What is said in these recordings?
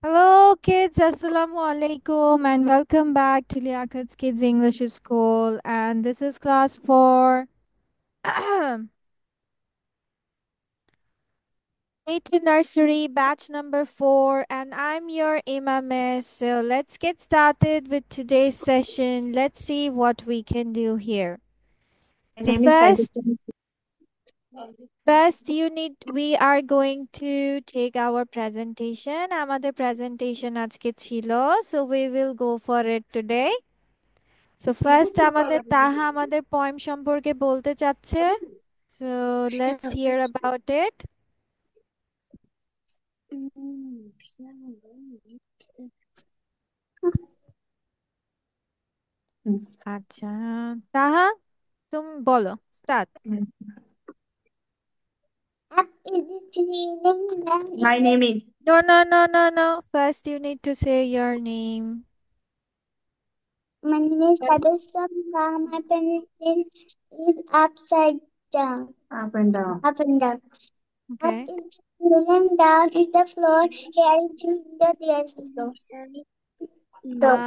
Hello, kids. Assalamu alaikum, and welcome back to Liakat's Kids English School. And this is class 4, 8 to nursery, batch number 4. And I'm your Imam. So let's get started with today's session. Let's see what we can do here. My So name is first, Sadhika. first we are going to take our presentation. আমাদের presentation আজকে ছিল. So we will go for it today. So first আমাদের তাহা আমাদের poem সম্পর্কে বলতে চাচ্ছে। So let's hear about it. আচ্ছা, তাহা তুমি বলো, start. My name is. No no no no no, first you need to say your name. My name is Sadhusam. My pencil is upside down. Up and down. Up and down. Okay, Up is the ceiling, down is the floor. Here is the window, there is the door.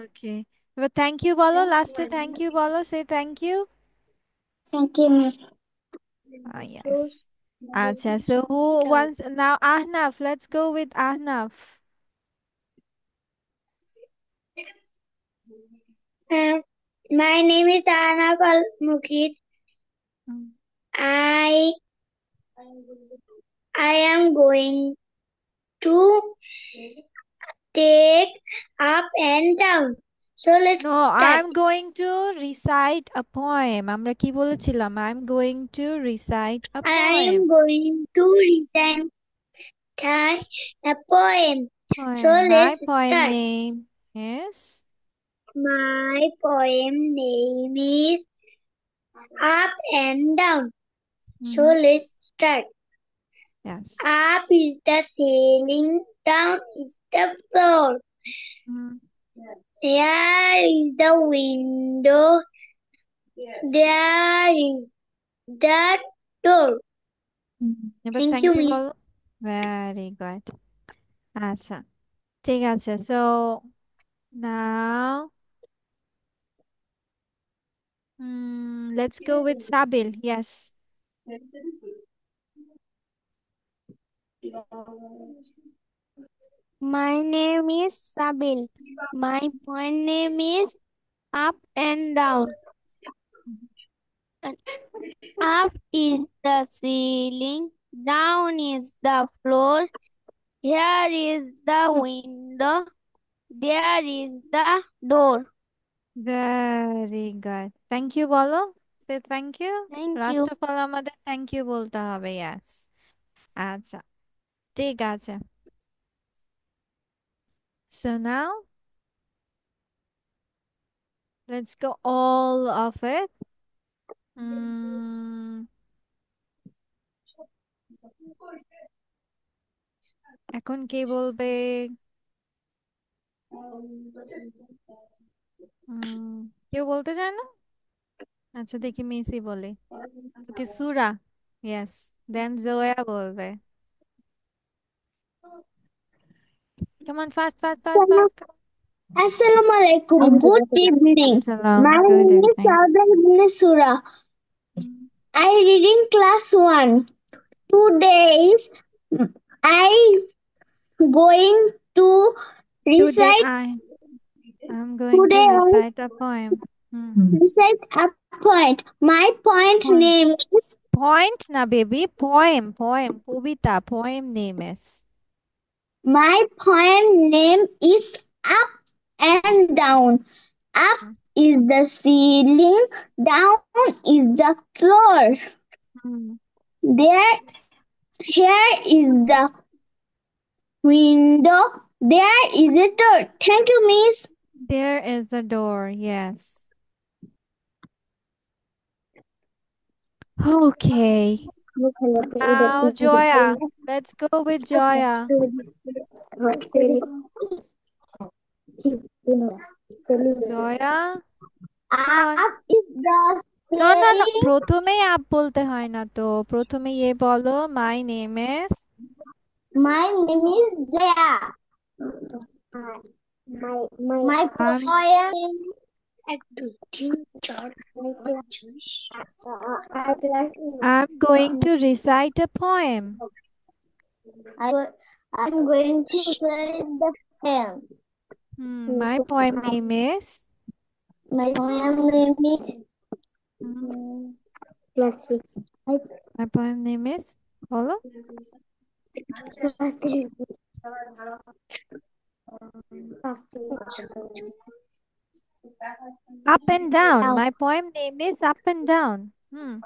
Okay, এবার thank you বলো, লাস্টে thank you বলো, সে thank you. Thank you, Miss. Yes, আচ্ছা, so who wants now? Ahnaf, let's go with Ahnaf. My name is Arnab Al Mukid. I am going to take up and down. So let's No, start. I'm going to recite a poem. আমরা কি বলেছিলাম? I'm going to recite a I poem. am going to recite a poem. So My let's poem start. name is My poem name is Up and Down. So let's start. yes. Up is the ceiling, down is the floor. There is the window, there is the door. এবার Thank thank you, you Miss. বলো। Very good. আচ্ছা, ঠিক আছে। So now let's go with Sabil. Yes. My name is Sabil. My poem name is Up and Down. And up is the ceiling, down is the floor. Here is the window, there is the door. Very good. Thank you বলো। Say thank you. Thank Last you. of all আমাদের thank you বলতে হবে। Yes. আচ্ছা, ঠিক আছে। So now let's go all of it. এখন কে বলবে? কেউ বলতে চায় না? আচ্ছা, দেখি মেসি বলে। ওকে, সুরা। ইয়েস, দেন জোয়া বলবে। Come on, fast, fast, fast, fast. Assalamualaikum. Good evening. Assalam. My Good name is evening. Saudar bin Surah. I reading class 1. Today I going to Today recite I'm going to recite a poem. recite a point. My point Poem. name is Point na baby, poem, poem, কবিতা, poem name is. my poem name is Up and Down. Up is the ceiling, down is the floor. There Here is the window, there is a door. Thank you, Miss. There is a door, yes. Okay. Now Joya. Let's go with Joya. Joya, come on. Up is the No, no, no. ceiling. প্রথমেই up বলতে হয় না তো। প্রথমে বলো, my name is. My name is Jaya. My I'm poem. I'm going to recite a poem. I'm going to say the poem. My poem name is. My poem name is. Let's see. My poem name is. Bolo? Up and down. My poem name is Up and Down. Down.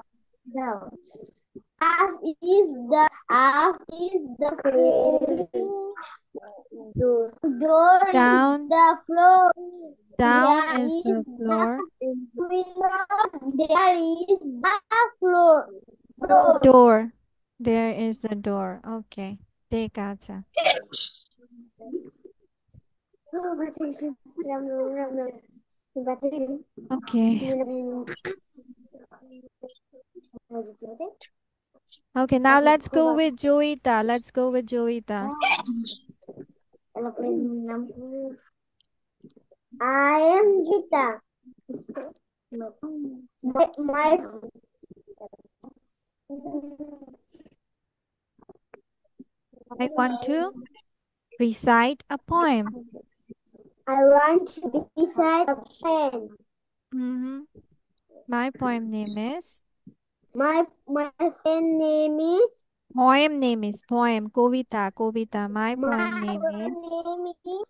Up is the door. Door Down. is the floor. Down There is the is floor. window. There is the floor. Door. There is the door. Okay. ঠিক আছে. Okay. Okay, now let's go with Joita. Let's go with Joita. I am Gita. My I want to recite a poem. I want to recite a poem. My poem name is. My pen name is. Poem name is poem. Kovita. My My poem name is. name is.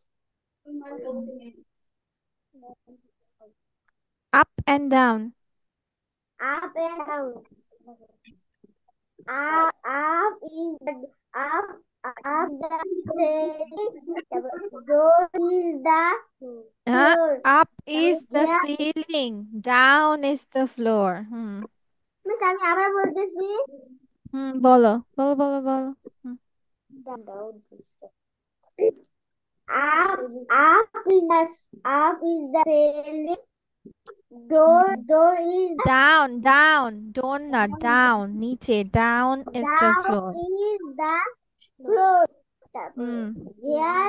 Up and Down. Up and down. Up is the up. Up the door is the floor. Up is the Yeah. ceiling. Down is the floor. Miss আমি আবার বলতেছি বলো। up up is the ceiling. Door is Down. Don't not down. নিচে. Down is the down floor. is the floor. Here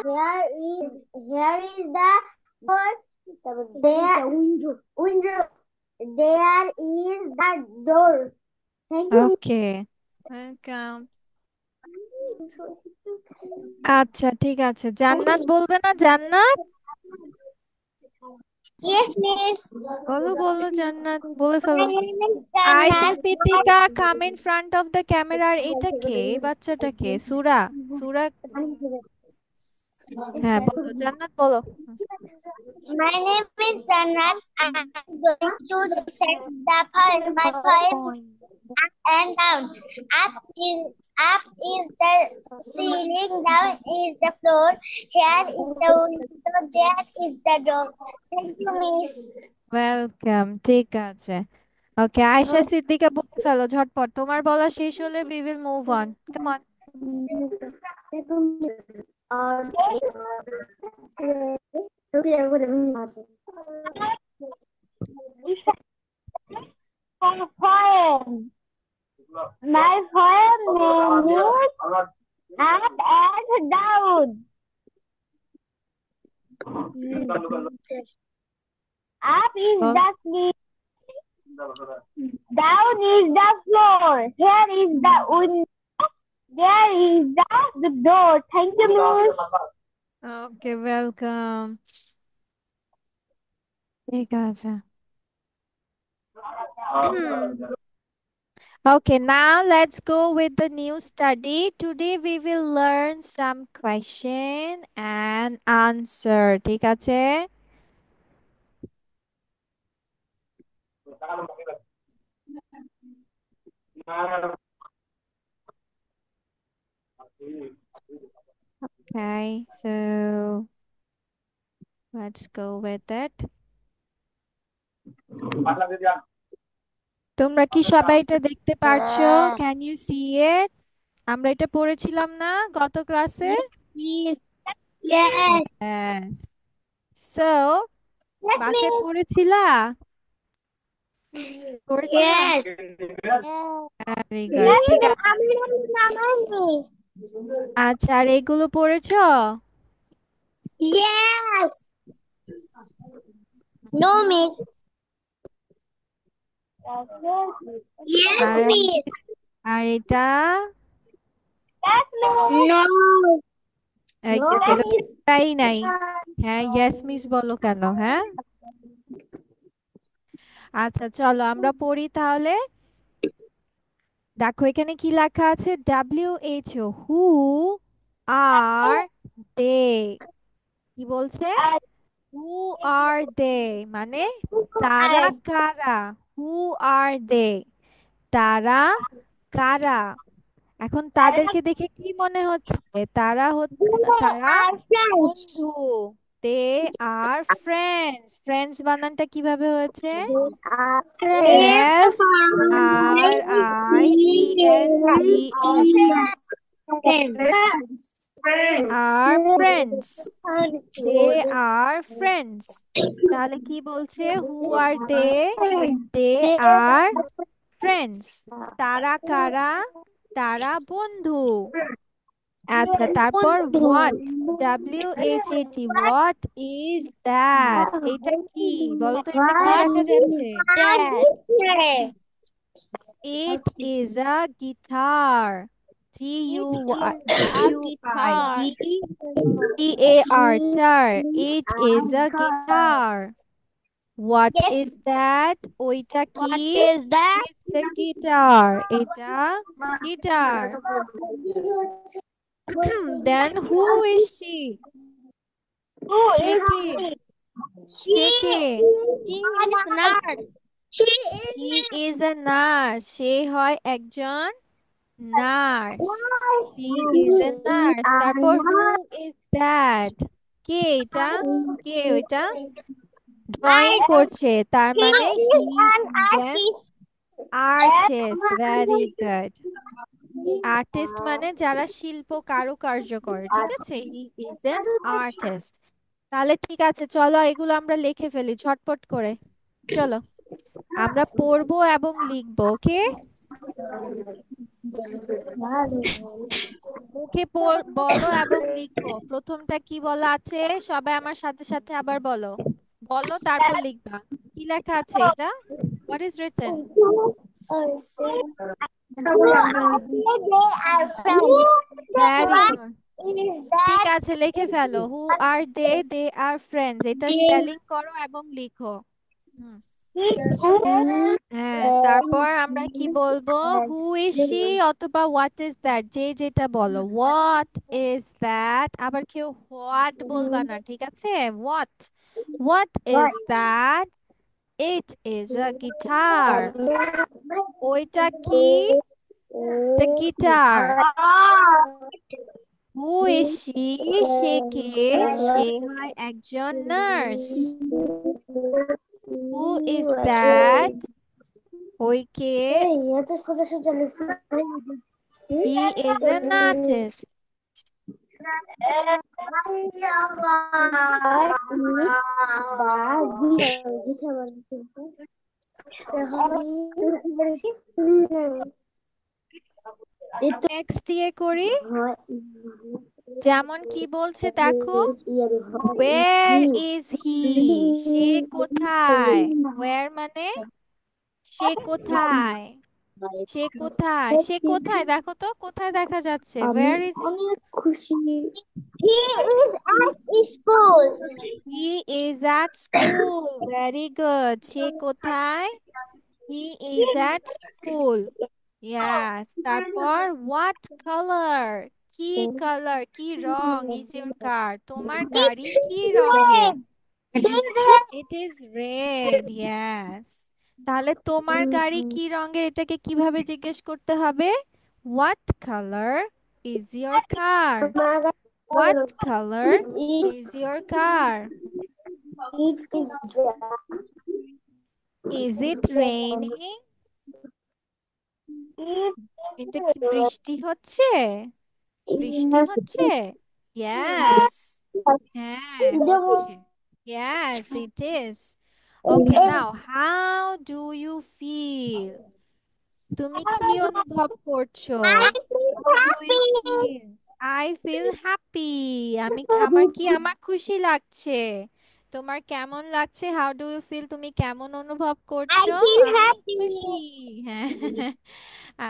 is the door. There window. There is the door. Thank you. Okay. Welcome. আচ্ছা ঠিক আছে। জান্নাত বলবে না জান্নাত? Yes, miss. বলো জান্নাত বলে ফেলো। My name is Ayesha Jannat. Siddika come in front of the camera। আর এটা কে? এই বাচ্চাটাকে? সুরা। হ্যাঁ বলো জান্নাত বলো। My name is Jannat. I'm going to recite the poem. My poem up and down. Up is the ceiling. Down is the floor. Here is the window. There is the door. Thank you, miss. Welcome. ঠিক আছে। ওকে আয়েশা সিদ্দিকা বলে ফেলো ঝটপট। তোমার বলা শেষ হলে we will move on. Come on. Poem. My poem name is Up and Down. Up is the ceiling. Down is the floor. Here is the window. There is the door. Thank you, miss. Okay, welcome. ঠিক আছে। Okay, now let's go with the new study. Today we will learn some question and answer. ঠিক আছে? Okay, so let's go with it. তোমরা কি সবাই এটা দেখতে পারছো? Can you see it? আমরা এটা পড়েছিলাম না গত ক্লাসে? Yes. Yes. So, Yes, বাসায় miss. পড়েছিলা? Yes. Very good. ঠিক আছে। আচ্ছা আর এগুলো পড়েছো? Yes. No, miss. Yes, আর miss. আর এটা No. এই No, এটা তো miss. তাই নাই। হ্যাঁ, ইয়েস মিস বলো কেন? হ্যাঁ, আচ্ছা চলো আমরা পড়ি তাহলে। দেখো এখানে কি লেখা আছে, WHO, হু আর দে। কি বলছে? হু আর দে মানে তারা কারা। হু আর দে, তারা কারা। এখন তাদেরকে দেখে কি মনে হচ্ছে? তারা Our friends. বন্ধু। দে আর ফ্রেন্ডস। ফ্রেন্ডস বানানটা কিভাবে হয়েছে? Our friends. F R I E N D S. They are friends. They are friends. তাহলে কি বলছে? Who are they? They are friends. তারা কারা? তারা বন্ধু। আচ্ছা তারপর what, WHAT, what is that, এটা কি বলো তো? এটা কি What দেখা is যাচ্ছে? that? It is a guitar. It G-U-Y, is a guitar. G-U-I-T-A-R, tar. It is a guitar. What Yes. is that? ওইটা What কি? is that? It's a guitar. এটা guitar. Then who is she? সে কে? সে কে? She is nurse. She She is a nurse. সে হয় একজন nurse. She is a nurse. তারপর who is that? কে এটা? কে ওইটা? Drawing করছে, তার মানে he an is an artist. artist. Very good. Artist মানে যারা শিল্প কারুকার্য করে, ঠিক আছে? হি ইজ অ্যান আর্টিস্ট। তাহলে ঠিক আছে, চলো এগুলো আমরা লিখে ফেলি ঝটপট করে। চলো আমরা পড়বো এবং লিখবো, ওকে? মুখে বলো এবং লিখো। প্রথমটা কি বলা আছে সবাই আমার সাথে সাথে আবার বলো। বলো তারপর লিখবা। কি লেখা আছে এটা? What is written? Very What good. is ঠিক that? আছে লিখে ফেলো। হু are they? They are friends. এটা স্পেলিং করো এবং লিখো। হুম, হ্যাঁ তারপর আমরা কি বলবো? হু ইজ শি অথবা হোয়াট ইজ দ্যাট, যে যেটা বলো। হোয়াট ইজ দ্যাট, আবার কেউ হোয়াট বলবা না, ঠিক আছে? What, what is that? It is a guitar. ওইটা কি? এটা গিটার। হু ইজ শি, সে কে? সে হয় একজন নার্স। Who is that? ওই কে? He is an artist. Next ইয়ে করি। যেমন কি বলছে দেখো, ওয়ের ইজ হি? সে কোথায়? ওয়ের মানে সে কোথায়? সে কোথায়? সে কোথায় দেখো তো, কোথায় দেখা যাচ্ছে? Where is he? He is at school. He is at school. Very good. সে কোথায়? He is at school. Yes. তারপর হোয়াট কালার? কি কালার, কি রং ইজ ইউর কার? তোমার গাড়ি কি রঙের? It is red. ইয়াস। তাহলে তোমার গাড়ি কি রঙের, এটাকে কিভাবে জিজ্ঞেস করতে হবে? What colour is your car? What colour is your car? Is it raining? এটা কি বৃষ্টি হচ্ছে? বৃষ্টি হচ্ছে? ইয়েস। হ্যাঁ হচ্ছে। Yes it is. Okay now, how do you feel? তুমি কি অনুভব করছো? I feel how do you happy. Feel? I feel happy. আমার খুশি লাগছে। তোমার কেমন লাগছে? How do you feel? তুমি কেমন অনুভব I করছো? feel আমি happy. খুশি। হ্যাঁ।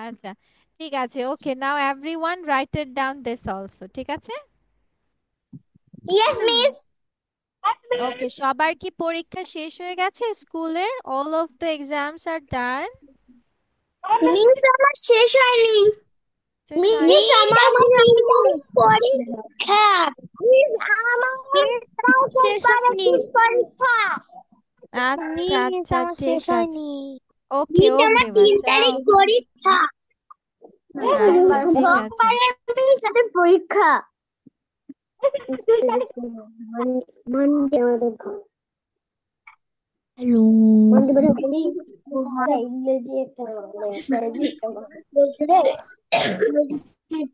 আচ্ছা, ঠিক আছে। Okay, now everyone write it down this also. ঠিক আছে? Yes, miss. ওকে, সবার কি পরীক্ষা শেষ হয়ে গেছে স্কুলের? All of the exams are done? Miss, আমার শেষ হয়নি। শেষ মিস হয়নি? আমার 3 তারিখ পরীক্ষা। মিস আমার শেষ হয়নি। পরীক্ষা। আচ্ছা, মিস আচ্ছা, আমার ঠিক শেষ আছে। হয়নি। ওকে, মিস আমার ওকে 3 বাচ্চা। তারিখ পরীক্ষা। আচ্ছা, ঠিক আছে। সোমবারে মিস আমাদের পরীক্ষা। মানডে আমাদের হ্যালো ইংরেজি একটা বলছে রে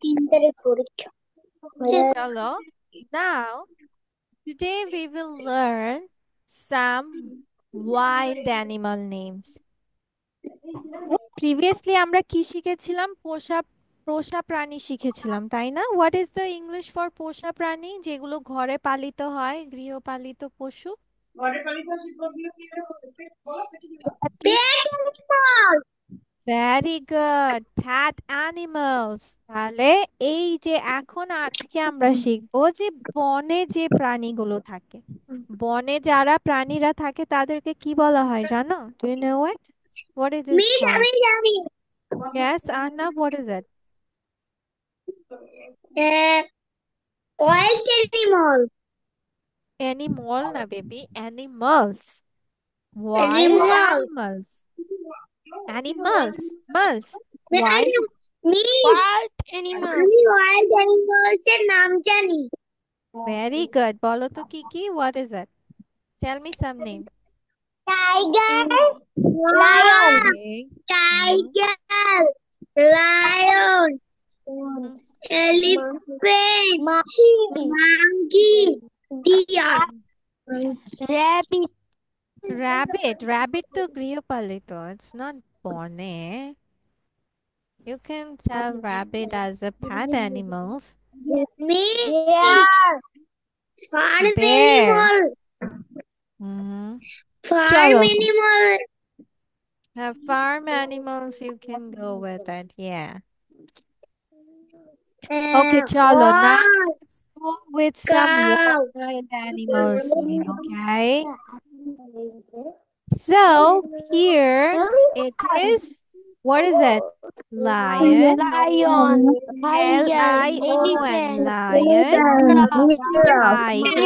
3 তারিখ পরীক্ষা। চলো, now today we will learn some wild animal names. Previously আমরা কি শিখেছিলাম? পোষা প্রাণী শিখেছিলাম, তাই না? What is the English for পোষা প্রাণী, যেগুলো ঘরে পালিত হয়, গৃহপালিত পশু? পেট অ্যানিমাল। ভেরি গুড, প্যাট অ্যানিমালস। তাহলে এই যে এখন আজকে আমরা শিখবো যে বনে যে প্রাণীগুলো থাকে, বনে যারা প্রাণীরা থাকে তাদেরকে কি বলা হয় জানো? Do you know it? What is it miss called? আমি জানি। Yes Arnab, what is it? Wild animal. Animal না baby, animals. Wild animal. Animals. Animals, মালস। ওয়াইল্ড। Miss wild animals. আমি ওয়াইল্ড অ্যানিমালস এর নাম জানি। ভেরি গুড, বলো তো কি কি? What is it? Tell me some name. Tiger, lion, Okay. Tiger, lion, elephant, monkey, deer. Rabbit. Rabbit তো গৃহপালিত, it's not বনে. You can tell rabbit as a pet animals. Miss farm Bear. Animal. Mm-hmm. Farm চলো, animal. farm animals you can go with it, yeah. Okay, chalo. Now let's go with some cow. wild animals name, okay? So here it is. What is it? Lion. Lion, tiger, Lion. Elephant, Lion. Tiger.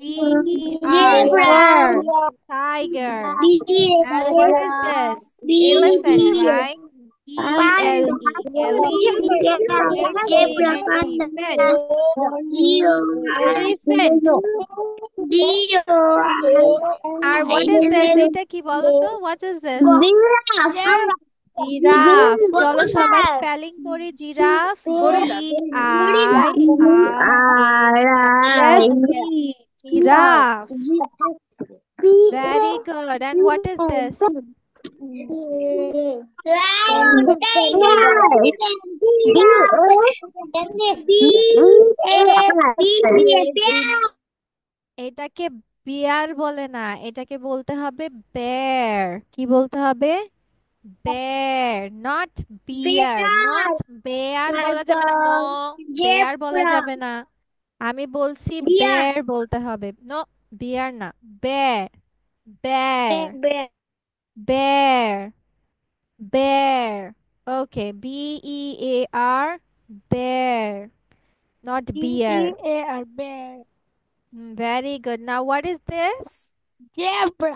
Ti. Zebra, Tie. Ber. Zebra. Bird. Tiger. And what is this? Elephant, right? E-L-E. Zebra Elephant. Panda. Fent. জিও। Elephant. জিও। আর what is this? এটা কি বলো তো? What is this? Giraffe. চলো সবাই spelling করি giraffe. G-I-R-A-F-E। Giraffe. Very good. And what is this? Lion, tiger, elephant, giraffe, bear. এটাকে বিয়ার বলে না, এটাকে বলতে হবে বেয়ার। কি বলতে হবে? Bear, not beer. Not bear বলা যাবে না। নো, বেয়ার বলা Zebra, যাবে না। আমি বলছি bear, বেয়ার বলতে হবে। নো, বিয়ার না, bear. Bear. bear, bear. Bear. Okay, B-E-A-R, bear, not beer. B-E-A-R, bear. Very good. Now what is this? Zebra,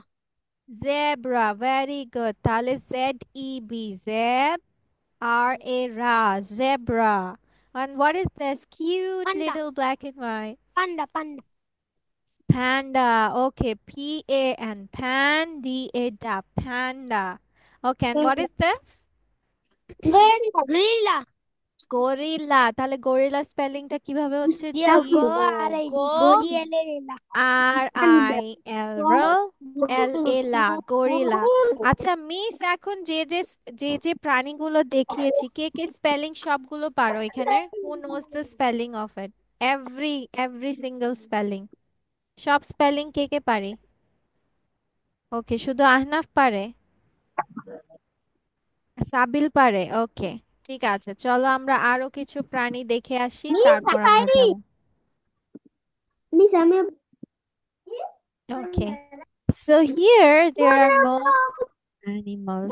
Zebra. Very good. তাহলে Z-E-B, zeb, R-A, ra, zebra. And what is this? Cute panda, little black and white. panda, panda. Panda. Okay, P-A-N, pan, D-A-da, panda. Okay, and what is this? Gorilla, gorilla, তাহলে gorilla স্পেলিংটা কিভাবে হচ্ছে? Yeah, G go O already. Go Go G-L-L-A. R I L রল L A লা gorilla. আচ্ছা miss, এখন যে প্রাণীগুলো দেখিয়েছি, কে কে spelling সবগুলো পারো এখানে? Who knows the spelling of it? Every single spelling, সব স্পেলিং কে কে পারি? ওকে, শুধু আহনাফ পারে, সাবিল পারে। ওকে, ঠিক আছে, চলো আমরা আরো কিছু প্রাণী দেখে আসি, তারপর আমরা যাব। Miss, আমি Okay, so here there are more animals.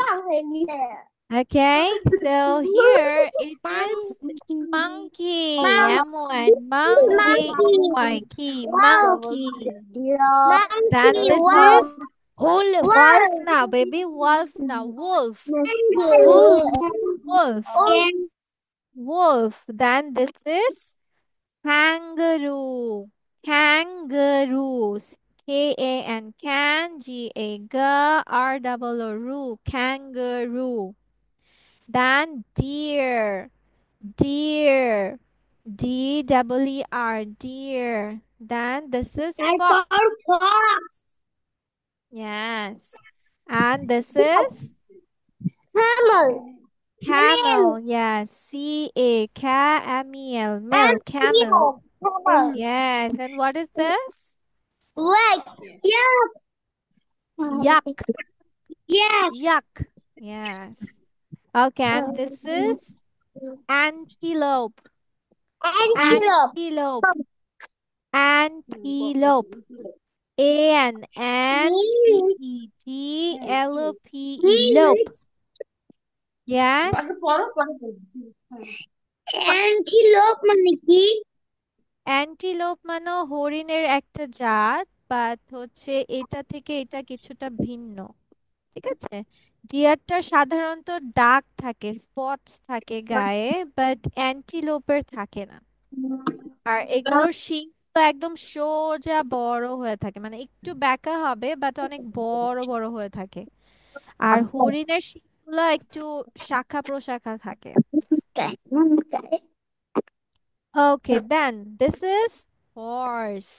Okay, so here it is monkey. M-O-N, monkey. Y, key, monkey. Then this is wolf now, baby. Wolf now. Wolf. Wolf. Wolf. Then this is kangaroo. Kangaroos. K-A-N, can, G-A-G, R-O-O, kangaroo. Then deer. Deer. D-E-E-R, deer. Then this is fox. fox. Yes. And this is Camel. camel. Yes. C-A-K-M-E-L. Mel. Camel. Camel. Yes. And what is this? Leg. Yuck. Yes. Yuck. Yes. Okay. And this is antelope. Antelope. Antelope. Antelope. A-N-N-T-E-T-L-O-P-E. Lope. Yes. Antelope মানে কি? Antelope মানে হরিণের একটা জাত, but হচ্ছে এটা থেকে এটা কিছুটা ভিন্ন। ঠিক আছে, ডিয়ারটার সাধারণত দাগ থাকে, স্পটস থাকে গায়ে, বাট অ্যান্টিলোপের থাকে না। আর এগুলোর শিং তো একদম সোজা বড় হয়ে থাকে, মানে একটু বেঁকা হবে বাট অনেক বড় বড় হয়ে থাকে। আর হরিণের শিংগুলো একটু শাখা প্রশাখা থাকে। Okay, then this is horse.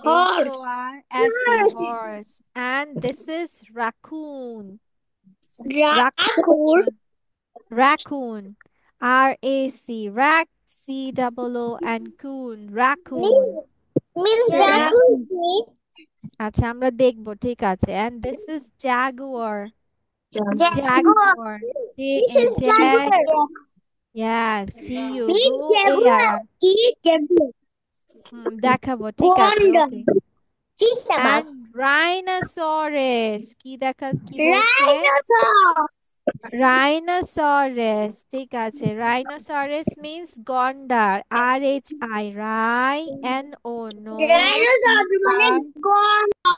H-O-R-S-E, horse. And this is raccoon. Raccoon. Raccoon. R-A-C, rac, C-O-O, and coon. Raccoon. Means Yeah. raccoon কি? আচ্ছা, আমরা দেখবো, ঠিক আছে। And this is jaguar. Jaguar. Jaguar. This is jaguar. Yes, Means C-U-G-A-R. jaguar কি? Jaguar. দেখাবো, ঠিক আছে, Gonda. ওকে। চিতাবাঘ। And rhinoceros. কি বলছে? Rhinoceros. Rhinoceros. ঠিক আছে। Rhinoceros means গন্ডার। R-H-I, রাই, N-O, no, Rhinoceros মানে C-R, গন্ডা।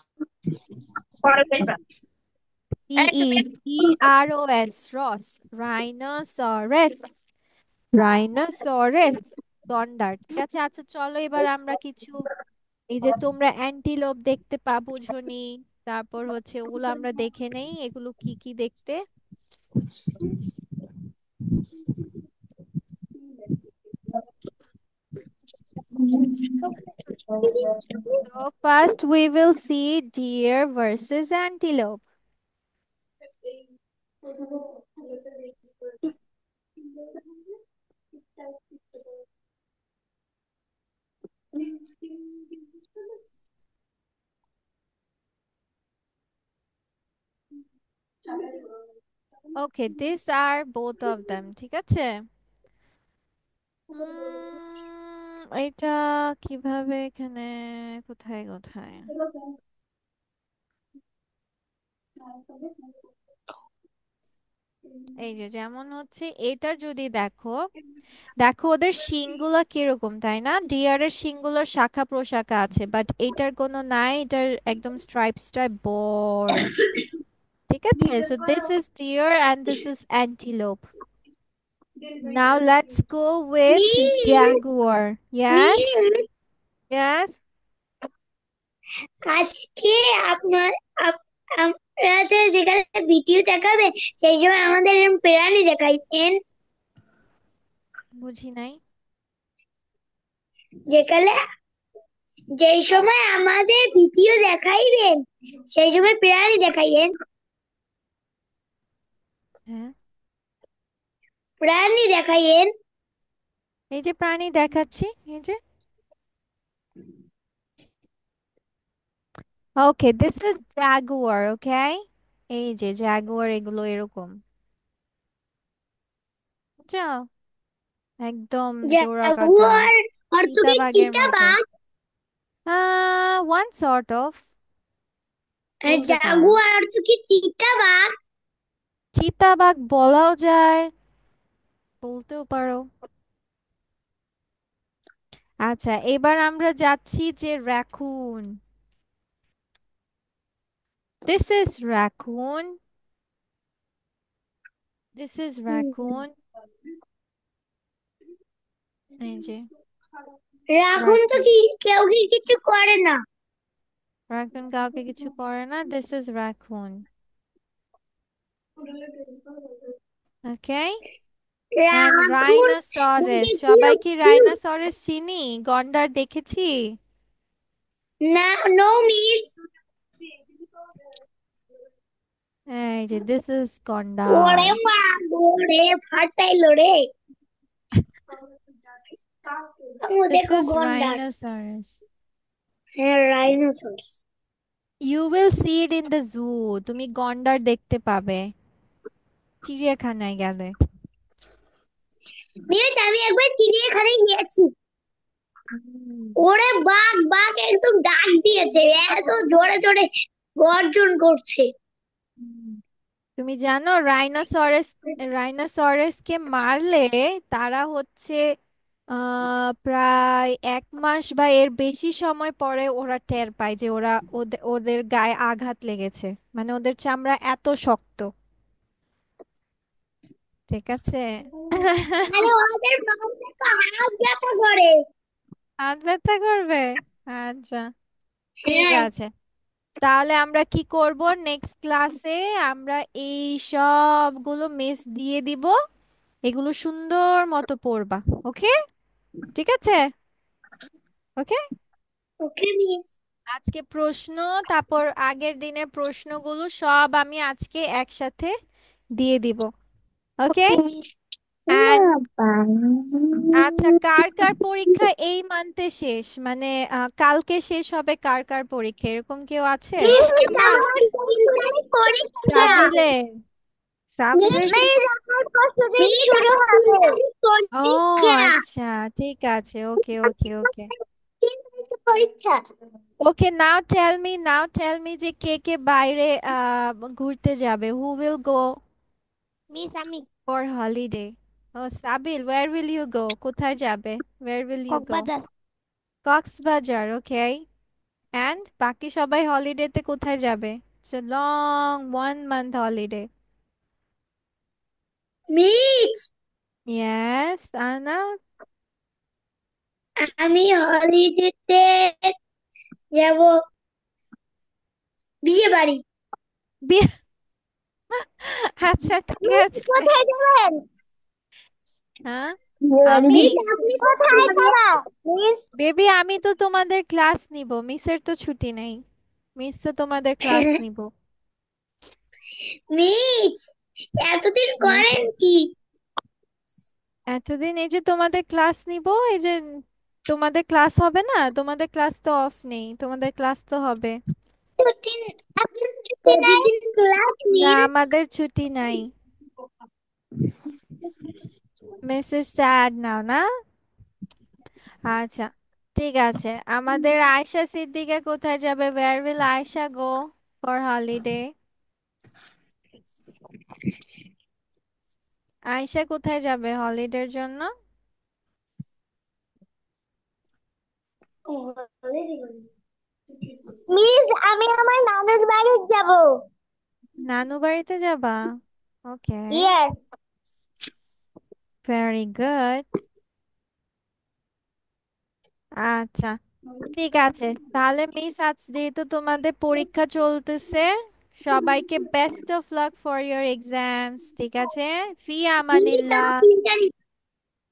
C-E, C-R-O-S, রস। Rhinoceros. Rhinoceros, গন্ডার। ঠিক আছে, আচ্ছা চলো এবার আমরা কিছু, এই যে তোমরা অ্যান্টিলোপ দেখতে বুঝোনি, তারপর হচ্ছে ওগুলো আমরা দেখে নেই, এগুলো কি কি দেখতে। So first we will see deer versus antelope. Okay, these are both of them. ঠিক আছে, এটা কিভাবে এখানে, কোথায় কোথায়, এই যে যেমন হচ্ছে এটা যদি দেখো, দেখো ওদের শিংগুলো কিরকম, তাই না? ডিয়ারের শিংগুলোর শাখা প্রশাখা আছে, বাট এটার কোনো নাই, এটার একদম স্ট্রাইপ স্ট্রাইপ বড়। ঠিক আছে, so this is deer and this is antelope. Now let's go with jaguar. Yes, Means yes. আজকে আপনার আপনারা যেখানে ভিডিও দেখাবে সেই সময় আমাদের এরকম প্রাণী দেখাইতেন। বুঝি নাই। যেকালে যেই সময় আমাদের ভিডিও দেখাইবেন সেই সময় প্রাণী দেখাইবেন। হ্যাঁ, প্রাণী দেখাইবেন। এই যে প্রাণী দেখাচ্ছি, এই যে। ওকে, দিস ইজ জাগুয়ার। ওকে, এই যে জাগুয়ার, এগুলো এরকম, বুঝছো? একদম জোড়া কাটা জাগুয়ার অর্থ কি চিতাবাঘের মতো। চিতাবাঘ? ওয়ান সর্ট অফ, বলতে পারো। জাগুয়ার অর্থ কি চিতাবাঘ? চিতাবাঘ বলাও যায়, বলতেও পারো। আচ্ছা, এবার আমরা যাচ্ছি যে raccoon. This is raccoon, this is raccoon. এই যে রাখুন তো র্যাকুন। কি কেউ কি কিছু করে না। র্যাকুন কাউকে কিছু করে না, this is raccoon. Okay, and রাখুন রাইনোসরাস, ওকে সবাই কি কি রাইনোসরাস চিনি? গন্ডার দেখেছি। না, নো মিস। এই যে দিস ইজ গন্ডার। ওরে মা, ওরে ফাটাইলো রে। ও দিস দেখো ইজ গন্ডার। রাইনোসরাস। হ্যাঁ, rhinoceros. You will see it in the zoo. তুমি গন্ডার দেখতে পাবে চিড়িয়াখানায় গেলে। মিস আমি একবার চিড়িয়াখানায় গিয়েছি। হুম। ওরে বাঘ, বাঘ একদম ডাক দিয়েছে, এত জোরে জোরে গর্জন করছে। হুম। তুমি জানো রাইনোসরাসকে মারলে তারা হচ্ছে প্রায় 1 মাস বা এর বেশি সময় পরে ওরা টের পায় যে ওরা ওদের গায়ে আঘাত লেগেছে, মানে ওদের চামড়া এত শক্ত। ঠিক আছে। আরে ওদের বাঘে তো হাত ব্যথা করে। হাত ব্যথা করবে। আচ্ছা, ঠিক হ্যাঁ। আছে। তাহলে আমরা কি করব, নেক্সট ক্লাসে আমরা এই সবগুলো মিস দিয়ে দিব, এগুলো সুন্দর মতো পড়বা। ওকে, ঠিক আছে। ওকে, ওকে মিস। আজকে প্রশ্ন, তারপর আগের দিনের প্রশ্নগুলো সব আমি আজকে একসাথে দিয়ে দিব। ওকে, ওকে মিস। অ্যান্ড আচ্ছা, কার কার পরীক্ষা এই মান্থে শেষ, মানে কালকে শেষ হবে? কার কার পরীক্ষা, এরকম কেউ আছে? মিস আমার 3 তারিখ পরীক্ষা। সাবিলের, সাবিলের মিস আমার 5 তারিখ শুরু হবে ও পরীক্ষা। আচ্ছা, ঠিক আছে। ওকে ওকে ওকে 3 তারিখে পরীক্ষা। ওকে, নাও টেল মি যে কে কে বাইরে ঘুরতে যাবে, হু উইল গো মিস আমি ফর হলিডে? ও Sabil, where will you go? কোথায় যাবে? Where will you go? Cox's Bazar. Cox's Bazar. Okay, and বাকি সবাই হলিডেতে কোথায় যাবে? It's a long 1 month holiday. Miss yes Ana. আমি হলিডেতে যাব বিয়ে বাড়ি। আচ্ছা, ঠিক আছে। কোথায় যাবেন? হ্যাঁ, আমি মিস আপনি কোথায় যাবেন? মিস বেবি, আমি তো তোমাদের ক্লাস নিব, মিসের তো ছুটি নেই, মিস তো তোমাদের ক্লাস নিব। মিস এতদিন ইয়েস, করেন কি? এতদিন এই যে তোমাদের ক্লাস নিব, এই যে তোমাদের ক্লাস হবে না, তোমাদের ক্লাস তো অফ নেই, তোমাদের ক্লাস তো হবে। ছুটি, আপনার ছুটি নাই? প্রতিদিন ক্লাস না, নিন। আমাদের ছুটি নাই। মিসেস স্যাড নাও না। আচ্ছা, ঠিক আছে। আমাদের আয়শা সিদ্দিকা কোথায় যাবে? Where will Ayesha go for holiday? Ayesha কোথায় যাবে হলিডের জন্য? মিস আমি আমার নানুর বাড়ি যাব। নানু বাড়িতে যাবা? ওকে, ইয়েস। Very good. আচ্ছা, ঠিক আছে। তাহলে মিস, আজ যেহেতু তোমাদের পরীক্ষা চলতেছে, সবাইকে best of luck for your exams. ঠিক আছে, ফি মিস আমানিল্লাহ। আমার 3 তারিখ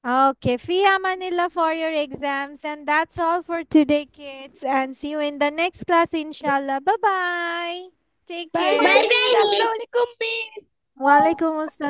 Okay, Fi Amanillah for your exams. And that's all for today, kids. And see you in the next class, inshallah. Bye bye. Take Bye care. bye, Bye Miss. bye. Assalamualaikum, Miss. Walaikum assalam.